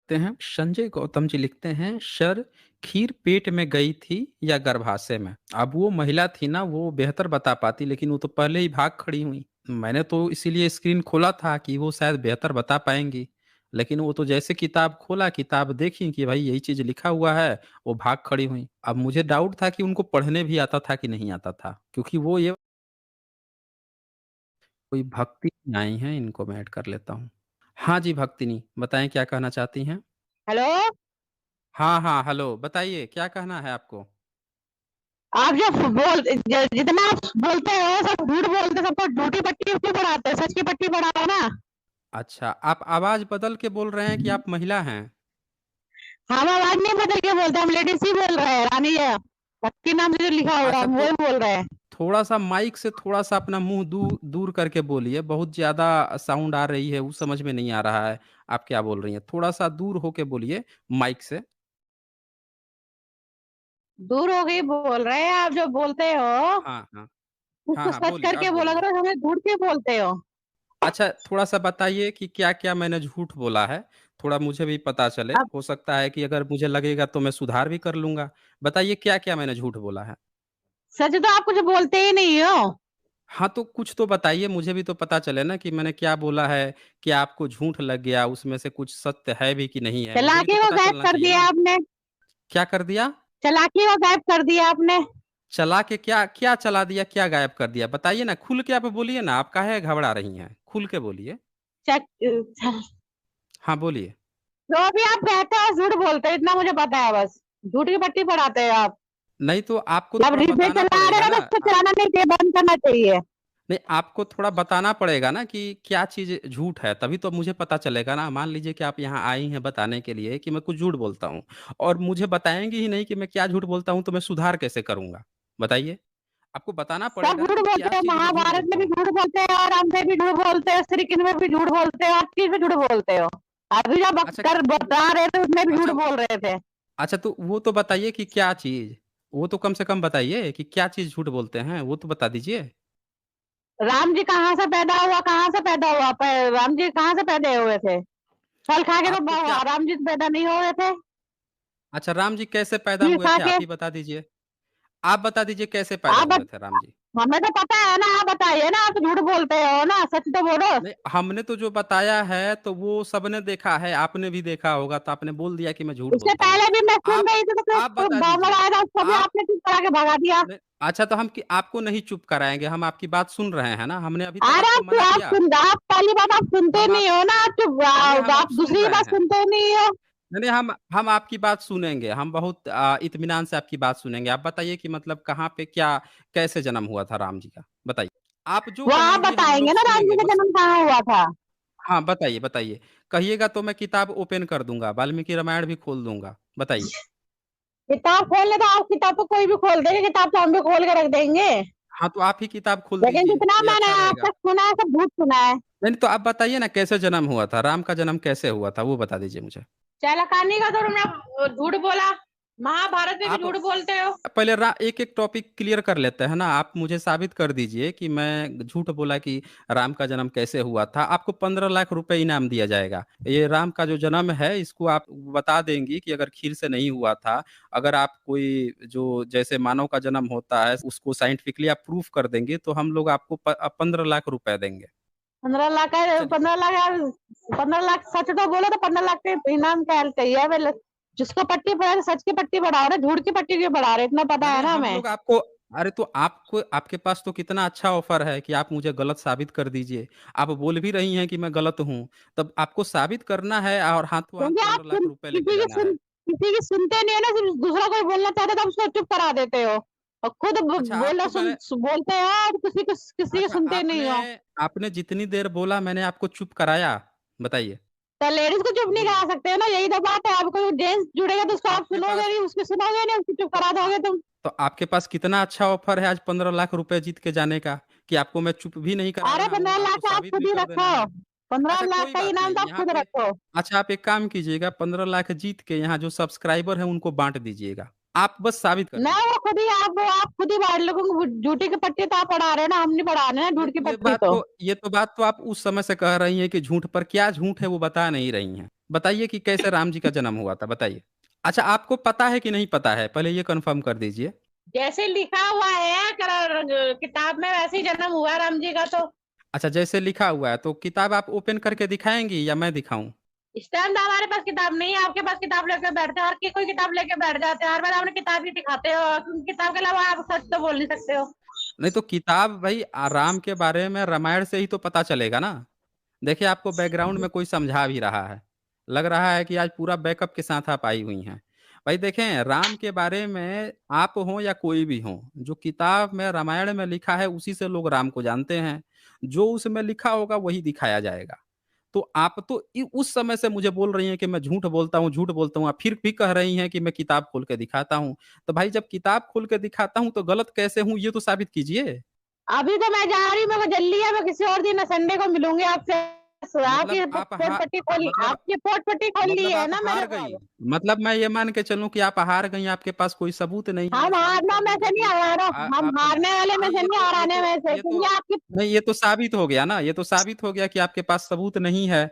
लिखते हैं संजय गौतम जी लिखते हैं, सर खीर पेट में गई थी या गर्भाशय में। अब वो महिला थी ना, वो बेहतर बता पाती, लेकिन वो तो पहले ही भाग खड़ी हुई। मैंने तो इसीलिए स्क्रीन खोला था कि वो शायद बेहतर बता पाएंगी, लेकिन वो तो जैसे किताब खोला, किताब देखी कि भाई यही चीज लिखा हुआ है, वो भाग खड़ी हुई। अब मुझे डाउट था कि उनको पढ़ने भी आता था कि नहीं आता था, क्योंकि वो ये कोई भक्ति आई हैं, इनको मैं ऐड कर लेता हूँ। हाँ जी भक्तिनी, बताएं क्या कहना चाहती हैं। हेलो। हाँ हाँ, हेलो, बताइए क्या कहना है आपको। आप जो जितना आप बोलते हो सब झूठ बोलते, सबको झूठी पट्टी क्यों पढ़ाते हो? सच की पट्टी पढ़ाओ ना। अच्छा, आप आवाज बदल के बोल रहे हैं कि आप महिला हैं। हम आवाज नहीं बदल के बोलते, हम लेडीज ही बोल रहे हैं, रानी है भक्ति नाम से जो लिखा हुआ है अच्छा, हम तो वही बोल रहे हैं। थोड़ा सा माइक से थोड़ा सा अपना मुंह दूर करके बोलिए, बहुत ज्यादा साउंड आ रही है, वो समझ में नहीं आ रहा है आप क्या बोल रही हैं। थोड़ा सा दूर होके बोलिए माइक से। दूर हो गई बोल रहे हैं, आप जो बोलते हो हाँ हाँ। हाँ उसको हाँ, सच बोलिए, अब करके बोला बोलिए। करो, हमें झूठ क्यों बोलते हो? अच्छा, थोड़ा सा बताइए कि क्या क्या मैंने झूठ बोला है, थोड़ा मुझे भी पता चले। अब हो सकता है कि अगर मुझे लगेगा तो मैं सुधार भी कर लूंगा। बताइए क्या क्या मैंने झूठ बोला है। सच तो आप कुछ बोलते ही नहीं हो। हाँ, तो कुछ तो बताइए, मुझे भी तो पता चले ना कि मैंने क्या बोला है, कि आपको झूठ लग गया, उसमें से कुछ सत्य है भी कि नहीं है, मुझे भी तो चालाकी को पता गायब चलना कर चाहिए दिया ना। आपने। क्या कर दिया। चालाकी को गायब कर दिया आपने। चला के क्या क्या चला दिया, क्या गायब कर दिया, बताइए ना, खुल के आप बोलिए ना, आप काहे घबरा रही हैं, खुल के बोलिए। चक, हाँ बोलिए। जो भी आप कहते हो झूठ बोलते हो, इतना मुझे पता है बस। झूठ की पट्टी पढ़ाते हो आप। नहीं तो आपको जब थोड़ा रिप्ले बताना चला रहे पड़ेगा हो तो ना। उसको चलाना नहीं चाहिए, बंद करना चाहिए। नहीं, आपको थोड़ा बताना पड़ेगा ना कि क्या चीज़ झूठ है, तभी तो मुझे पता चलेगा ना। मान लीजिए कि आप यहाँ आई हैं बताने के लिए कि मैं कुछ झूठ बोलता हूँ, और मुझे बताएँगी ही नहीं कि मैं क्या झूठ बोलता हूँ, तो मैं सुधार कैसे करूँगा? बताइए। आपको बताना सब पड़ेगा ना झूठ कि क्या बोलते हो, चीज़ मैं झूठ महाभारत बोलता में भी हूँ। झूठ बोलते हो, राम में भी झूठ बोलते हो, श्री कृष्ण में भी झूठ बोलते हो, हर चीज में झूठ बोलते हो। अभी जब अच्छा कर वो बता रहे थे उसमें भी झूठ अच्छा बोल रहे थे। अच्छा, तो वो तो बताइए कि क्या चीज़? वो तो कम से कम बताइए कि क्या चीज़ झूठ बोलते हैं, वो तो बता दीजिए। राम जी कहाँ से पैदा हुआ, कहाँ से पैदा हुआ? राम जी कहाँ से पैदा हुए थे? फल खा के तो आपको क्या राम जी पैदा नहीं हुए थे। अच्छा, राम जी कैसे पैदा खीर हुए खा थे, आप के। ही बता दीजिए। आप बता दीजिए कैसे पैदा आप हुए थे राम जी। हमें तो पता है ना, आप बताइए ना, आप तो झूठ बोलते हो ना, सच तो बोलो। नहीं, हमने तो जो बताया है तो वो सबने देखा है, आपने भी देखा होगा, तो आपने बोल दिया कि मैं झूठ इससे बोलता हूँ। पहले भी मैं सुन आप रही थी तो आप बता बाबर दीजिए। आया था, उसको भी आप आपने चुप करा के भगा दिया। नहीं, अच्छा, तो हम आपको नहीं चुप कराएंगे, हम आपकी बात सुन रहे हैं ना, हमने अभी तक अरे आपको मना किया। आप पहली बात आप सुनते हम आप नहीं हो ना, चुप नहीं, हम आप आप सुन दूसरी रहे बात हैं। सुनते नहीं हो। नहीं नहीं, हम आपकी बात सुनेंगे, हम बहुत इत्मीनान से आपकी बात सुनेंगे। आप बताइए कि मतलब कहाँ पे क्या, कैसे जन्म हुआ था राम जी का, बताइए। आप जो वो आप कहेंगी हम बताएंगे लोग ना राम जी सुनेंगे का बस। जन्म कहाँ हुआ था। हाँ बताइए बताइए। कहिएगा तो मैं किताब ओपन कर दूंगा, वाल्मीकि रामायण भी खोल दूंगा, बताइए। किताब खोलने तो आप किताब तो कोई भी खोल देंगे, किताब तो हम भी खोल के रख देंगे। हाँ, तो आप ही किताब खोल लेकिन दीजिए, जितना ये मैंने अच्छा आज रहेगा। तक सुना है सब झूठ सुना है। नहीं तो आप बताइए ना कैसे जन्म हुआ था, राम का जन्म कैसे हुआ था, वो बता दीजिए मुझे। चैलाकानी का तो तुमने झूठ बोला, महाभारत में भी आप झूठ बोलते हो। पहले एक एक टॉपिक क्लियर कर लेते हैं ना। आप मुझे साबित कर दीजिए कि मैं झूठ बोला कि राम का जन्म कैसे हुआ था। आपको 15 लाख रुपए इनाम दिया जाएगा। ये राम का जो जन्म है, इसको आप बता देंगी कि अगर खीर से नहीं हुआ था, अगर आप कोई जो जैसे मानव का जन्म होता है उसको साइंटिफिकली आप प्रूफ कर देंगे, तो हम लोग आपको 15 लाख रुपए देंगे। 15 लाख का, चलिए। 15 लाख यार। 15 लाख सच तो बोलो तो 15 लाख के इनाम क्या चाहिए पहले। जिसको पट्टी पड़ा सच की पट्टी बढ़ा रहे, झूठ की पट्टी क्यों बढ़ा रहे, इतना पता नहीं है नहीं, ना हम हमें। लोग आपको अरे तो आपको, आपके पास तो कितना अच्छा ऑफर है कि आप मुझे गलत साबित कर दीजिए। आप बोल भी रही हैं कि मैं गलत हूँ, तब आपको साबित करना है और हाथों हाथ क्योंकि आप 15 लाख रुपए लेके जाना है। किसी की सुनते नहीं हो ना, सिर्फ दूसरा कोई बोलना चाहता है तो आप उसको चुप करा देते हो। और खुद अच्छा बोलना आपको मैंने बोलते हो और किसी की अच्छा, सुनते नहीं आपने हो। आपने जितनी देर बोला मैंने आपको चुप कराया, बताइए। तो लेडीज को चुप नहीं बोलिए। करा सकते हो ना, यही तो बात है। आपको जेंट्स जुड़ेगा तो तो उसको आप आपके सुनोगे पास नहीं, उसकी सुनोगे नहीं, उसको चुप तो, करा आ, दोगे तुम। तो आपके पास कितना अच्छा ऑफर है आज 15 लाख रुपए जीत के जाने का, कि आपको मैं चुप भी नहीं करा अरे रहा हूँ, 15 लाख आपको का आप साबित खुद भी ही कर रखो। देना है। पंद्रह अच्छा, लाख कोई का बात इनाम नहीं तो आप यहाँ खुद पे। रखो। अच्छा, आप एक काम कीजिएगा, 15 लाख जीत के यहाँ जो सब्सक्राइबर हैं उनको बांट दीजिएगा। आप बस साबित कर ना दीजिए। वो खुद ही आप खुद ही बांट लोगों, झूठी की पट्टी तो आप पढ़ा रहे हो ना, हम नहीं पढ़ा रहे ना झूठ की नहीं, पट्टी तो। ये तो बात तो आप उस समय से कह रही हैं कि झूठ, पर क्या झूठ है वो बता नहीं रही हैं। बताइए कि कैसे राम जी का जन्म हुआ था, बताइए? अच्छा, आपको पता है कि नहीं पता है? पहले ये कन्फर्म कर दीजिए। जैसे लिखा हुआ है किताब में वैसे ही जन्म हुआ राम जी का तो। अच्छा, जैसे लिखा हुआ है, तो किताब आप ओपन करके दिखाएँगी या मैं दिखाऊँ? इस टाइम तो हमारे पास किताब नहीं है, आपके पास किताब लेके बैठते हो, हर की कोई किताब लेके बैठ जाते हैं, हर बार आपने किताब ही दिखाते हो, किताब के अलावा आप सच तो बोल नहीं सकते हो। नहीं तो किताब भाई राम के बारे में रामायण से ही तो पता चलेगा ना। देखिए, आपको बैकग्राउंड में कोई समझा भी रहा है। लग रहा है कि आज पूरा बैकअप के साथ आप आई हुई हैं। भाई देखें, राम के बारे में आप हो या कोई भी हो, जो किताब में रामायण में लिखा है उसी से लोग राम को जानते हैं। जो उसमें लिखा होगा वही दिखाया जाएगा। तो आप तो उस समय से मुझे बोल रही हैं कि मैं झूठ बोलता हूँ, आप फिर भी कह रही हैं कि मैं किताब खोल के दिखाता हूँ। तो भाई जब किताब खोल के दिखाता हूँ तो गलत कैसे हूँ ये तो साबित कीजिए। अभी तो मैं जा रही हूँ, मेरे को जल्दी है, मैं किसी और दिन संडे को मिलूंगी आपसे। आपकी मतलब आप पोट हा पट्टी खोल, मतलब आपकी पोट पट्टी खोल ली मतलब है आप ना मैंने हार तो गई। अब। मतलब मैं ये मान के चलूँ कि आप हार गई, आपके पास कोई सबूत नहीं है, मैं हम साबित हारना कर में दूँ से नहीं देखिए। हारा, हम आप हारने वाले में नहीं से नहीं, हराने में से, ये तो क्योंकि आपकी नहीं, ये तो साबित हो गया ना, ये तो साबित हो गया कि आपके पास सबूत नहीं है।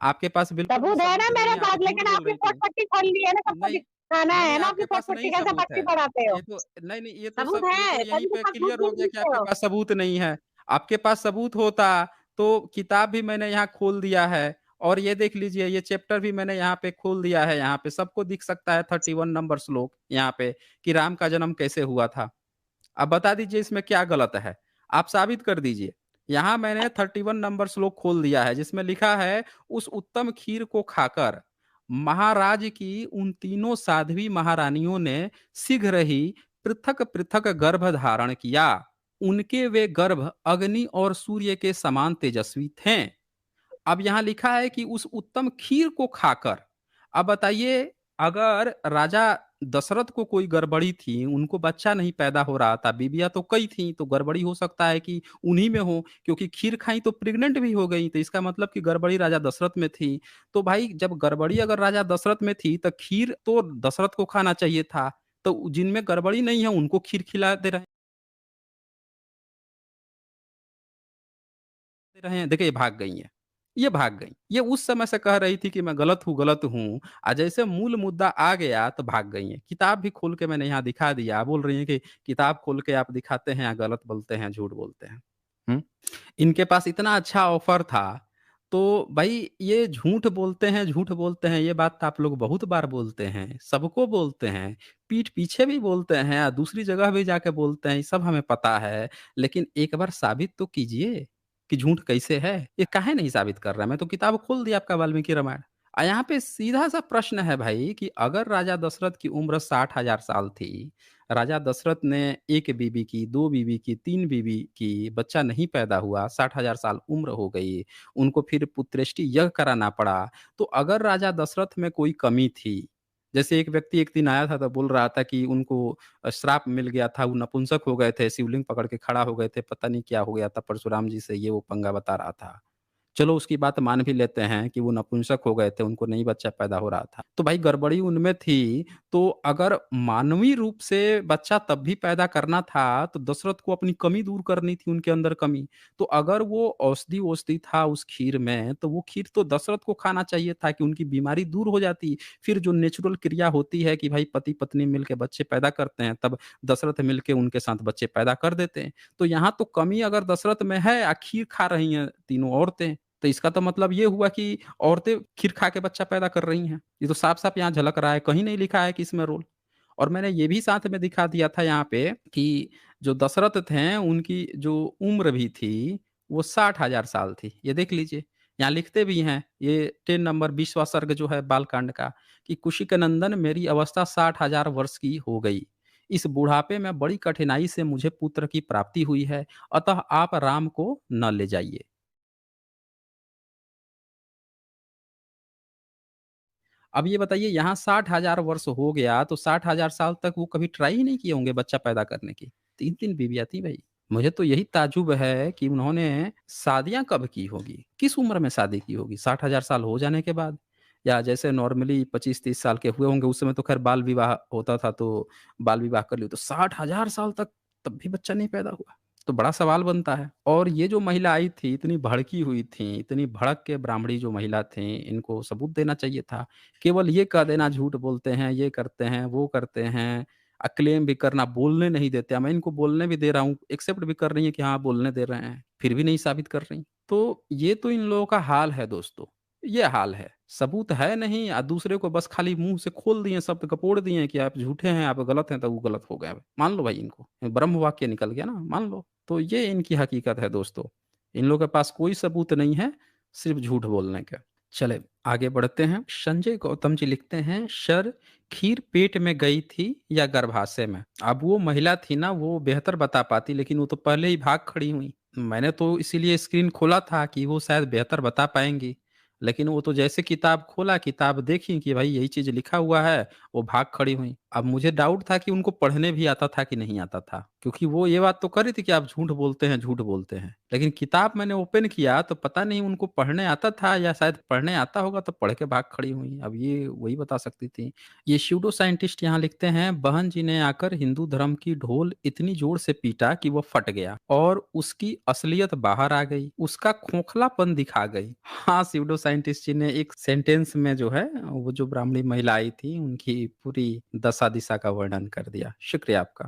आपके पास बिल्कुल भी सबूत है ना सबूत नहीं मेरे है, पास, आप झूठ लेकिन बोल आपकी रही पोट थी। पट्टी खोल ली है ना, सबको नहीं, दिखाना नहीं, है नहीं ना आपकी आपके पोट पास पट्टी नहीं कैसे सबूत पट्टी है। पढ़ाते हो। ये तो नहीं, नहीं सबूत ये तो है यहीं तभी तो पे सब झूठ क्लियर हो क्यों गया कि बोलते आपके हो। पास सबूत नहीं है। आपके पास सबूत होता तो किताब भी मैंने यहाँ खोल दिया है और ये देख लीजिए ये चैप्टर भी मैंने यहाँ पे खोल दिया है, यहाँ पे सबको दिख सकता है 31 नंबर श्लोक यहाँ पे कि राम का जन्म कैसे हुआ था। अब बता दीजिए इसमें क्या गलत है? आप साबित कर दीजिए। यहाँ मैंने 31 नंबर श्लोक खोल दिया है जिसमें लिखा है उस उत्तम खीर को खाकर महाराज की उन तीनों साध्वी महारानियों ने शीघ्र ही पृथक-पृथक गर्भ धारण किया। उनके वे गर्भ अग्नि और सूर्य के समान तेजस्वी थे। अब यहाँ लिखा है कि उस उत्तम खीर को खाकर, अब बताइए अगर राजा दशरथ को कोई गड़बड़ी थी, उनको बच्चा नहीं पैदा हो रहा था, बीवियाँ तो कई थीं, तो गड़बड़ी हो सकता है कि उन्हीं में हो, क्योंकि खीर खाई तो प्रेग्नेंट भी हो गई, तो इसका मतलब कि गड़बड़ी राजा दशरथ में थी। तो भाई जब गड़बड़ी अगर राजा दशरथ में थी, तो खीर तो दशरथ को खाना चाहिए था। तो जिनमें गड़बड़ी नहीं है, उनको खीर खिला दे रहे हैं। देखिए ये भाग गई हैं, ये भाग गई। ये उस समय से कह रही थी कि मैं गलत हूँ जैसे मूल मुद्दा आ गया तो भाग गई हैं। किताब भी खोल के मैंने यहाँ दिखा दिया, बोल रही हैं कि किताब खोल के आप दिखाते हैं, गलत बोलते हैं, झूठ बोलते हैं। हुँ? इनके पास इतना अच्छा ऑफ़र था, तो भई ये झूठ बोलते हैं, ये बात तो आप लोग बहुत बार बोलते हैं, सबको बोलते हैं, पीठ पीछे भी बोलते हैं, दूसरी जगह भी जाके बोलते हैं, ये सब हमें पता है। लेकिन एक बार साबित तो कीजिए कि झूठ कैसे है? ये काहे नहीं साबित कर रहा है? मैं तो किताब खोल दिया आपका वाल्मीकि रामायण। यहाँ पे सीधा-सा प्रश्न है भाई कि अगर राजा दशरथ की उम्र 60,000 साल थी, राजा दशरथ ने 1 बीवी की, 2 बीवी की, 3 बीवी की, बच्चा नहीं पैदा हुआ, 60,000 साल उम्र हो गई, उनको फिर पुत्रेष्टि यज्ञ कराना पड़ा। तो अगर राजा दशरथ में कोई कमी थी, जैसे एक व्यक्ति एक दिन आया था तो बोल रहा था कि उनको श्राप मिल गया था, वो नपुंसक हो गए थे, शिवलिंग पकड़ के खड़ा हो गए थे, पता नहीं क्या हो गया था परशुराम जी से, ये वो पंगा बता रहा था। चलो उसकी बात मान भी लेते हैं कि वो नपुंसक हो गए थे, उनको नहीं बच्चा पैदा हो रहा था। तो भाई गड़बड़ी उनमें थी, तो अगर मानवीय रूप से बच्चा तब भी पैदा करना था, तो दशरथ को अपनी कमी दूर करनी थी, उनके अंदर कमी। तो अगर वो औषधि-वौषधि था उस खीर में, तो वो खीर तो दशरथ को खाना चाहिए था कि उनकी बीमारी दूर हो जाती। फिर जो नेचुरल क्रिया होती है कि भाई पति-पत्नी मिलके बच्चे पैदा करते हैं, तब दशरथ मिलके उनके साथ बच्चे पैदा कर देते हैं। तो यहाँ तो कमी अगर दशरथ में है खीर खा रही हैं तीनों औरतें, तो इसका तो मतलब ये हुआ कि औरतें खीर खा के बच्चा पैदा कर रही हैं। ये तो साफ-साफ यहाँ झलक रहा है, कहीं नहीं लिखा है कि इसमें रोल। और मैंने ये भी साथ में दिखा दिया था यहाँ पे कि जो दशरथ थे, उनकी जो उम्र भी थी, वो 60,000 साल थी। ये देख लीजिए, यहाँ लिखते भी हैं, ये 10 नंबर 20वाँ सर्ग जो है बालकांड का कि कुशिक नंदन मेरी अवस्था 60,000 वर्ष की हो गई। इस बुढ़ापे में बड़ी कठिनाई से मुझे पुत्र की प्राप्ति हुई है, अतः आप राम को न ले जाइए। अब ये बताइए यहाँ 60,000 वर्ष हो गया, तो 60,000 साल तक वो कभी ट्राई ही नहीं किए होंगे बच्चा पैदा करने की। 3-3 बीवियाँ थी भई। मुझे तो यही ताज्जुब है कि उन्होंने शादियाँ कब की होगी? किस उम्र में शादी की होगी? 60,000 साल हो जाने के बाद? या जैसे नॉर्मली 25-30 साल के हुए होंगे, उस समय तो खैर बाल विवाह होता था, तो बाल विवाह कर लिया। तो 60,000 साल तक तब भी बच्चा नहीं पैदा हुआ। तो बड़ा सवाल बनता है। और ये जो महिला आई थी, इतनी भड़की हुई थी, इतनी भड़क के ब्राह्मणी जो महिला थीं, इनको सबूत देना चाहिए था। केवल ये कह देना झूठ बोलते हैं, ये करते हैं, वो करते हैं, क्लेम भी करना, बोलने नहीं देते। मैं इनको बोलने भी दे रहा हूँ, एक्सेप्ट भी कर रही हैं कि हाँ, बोलने दे रहे हैं, फिर भी नहीं साबित कर रहीं। तो ये तो इन लोगों का हाल है दोस्तों, ये हाल है। सबूत है नहीं, दूसरे को बस खाली मुँह से खोल दिए, शब्द कपोड़ दिए कि आप झूठे हैं, आप गलत हैं, तो वो गलत हो गया। मान लो भाई इनको, ब्रह्म वाक्य निकल गया ना, मान लो। तो ये इनकी हकीकत है दोस्तों। इन लोगों के पास कोई सबूत नहीं है, सिर्फ़ झूठ बोलने के। चलें, आगे बढ़ते हैं। संजय गौतम जी लिखते हैं, "सर, खीर पेट में गई थी या गर्भाशय में?" अब वो महिला थी ना, वो बेहतर बता पाती, लेकिन वो तो पहले ही भाग खड़ी हुईं। मैंने तो इसीलिए स्क्रीन खोला था कि वो शायद बेहतर बता पाएँगी। लेकिन वो तो जैसे किताब खोला, किताब देखी कि भाई यही चीज़ लिखा हुआ है, वो भाग खड़ी हुईं। अब मुझे डाउट था कि उनको पढ़ने भी आता था कि नहीं आता था, क्योंकि वो ये बात तो कर रही थी कि आप झूठ बोलते हैं, झूठ बोलते हैं। लेकिन किताब मैंने ओपन किया तो पता नहीं उनको पढ़ने आता था या शायद पढ़ने आता होगा तो पढ़ के भाग खड़ी हुईं। अब ये वही बता सकती थीं। ये स्यूडो साइंटिस्ट यहाँ लिखते हैं, "बहन जी ने आकर हिंदू धर्म की ढोल इतनी जोर से पीटा कि वो फट गया और उसकी असलियत बाहर आ गई, उसका खोखलापन दिखा गई।" हाँ, स्यूडो साइंटिस्ट जी ने एक सेंटेंस में जो है, वो जो ब्राह्मणी महिला आई थी, उनकी पूरी दशा-दिशा का वर्णन कर दिया। शुक्रिया आपका।